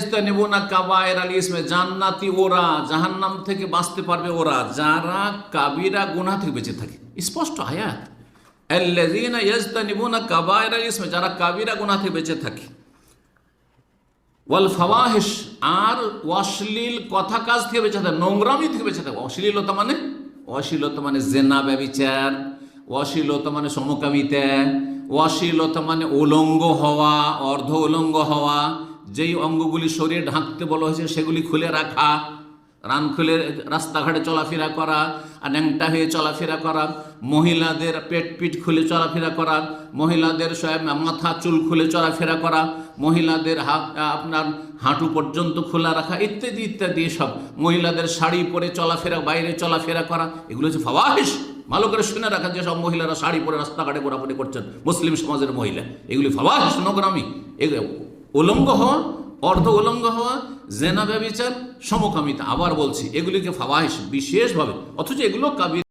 ইয়াজতানিবুনা কাবায়রাল ইসমে, জান্নাতি ওরা, জাহান্নাম থেকে বাঁচতে পারবে ওরা যারা কাবিরা গুনাহ থেকে বেঁচে থাকে। স্পষ্ট আয়াত, আল্লাযীনা ইয়াজতানিবুনা কাবায়রাল ইসমে, যারা কাবিরা গুনাহ থেকে বেঁচে থাকে। ওয়াল ফাওয়াহিশ, আর অশ্লীল কথা কাজ থেকে বেঁচে থাকে, নোংরামি থেকে বেঁচে থাকে। অশ্লীলতা মানে জেনা, ব্যভিচার। অশ্লীলতা মানে সমকামিতা। অশ্লীলতা মানে উলঙ্গ হওয়া, অর্ধ উলঙ্গ হওয়া, যেই অঙ্গগুলি শরীরে ঢাকতে বলা হয়েছে সেগুলি খুলে রাখা, রান খুলে রাস্তাঘাটে চলাফেরা করা, আর ন্যাংটা হয়ে চলাফেরা করা, মহিলাদের পিঠ খুলে চলাফেরা করা, মহিলাদের মাথা চুল খুলে চলাফেরা করা, মহিলাদের আপনার হাঁটু পর্যন্ত খোলা রাখা, ইত্যাদি ইত্যাদি। সব মহিলাদের শাড়ি পরে চলাফেরা, বাইরে চলাফেরা করা, এগুলো হচ্ছে ফাওয়াহিশ। ভালো করে শুনে রাখা, যে সব মহিলারা শাড়ি পরে রাস্তাঘাটে ঘোরাঘুরি করছেন, মুসলিম সমাজের মহিলা, এগুলি ফাওয়াহিশ, নোংরামি। এগুলো উলঙ্গ হওয়া, অর্ধ উলঙ্গ হওয়া, জেনা, ব্যভিচার, সমকামিতা। আবার বলছি, এগুলিকে ফাওয়াহিশ বিশেষভাবে, অথচ এগুলো কাবিরা।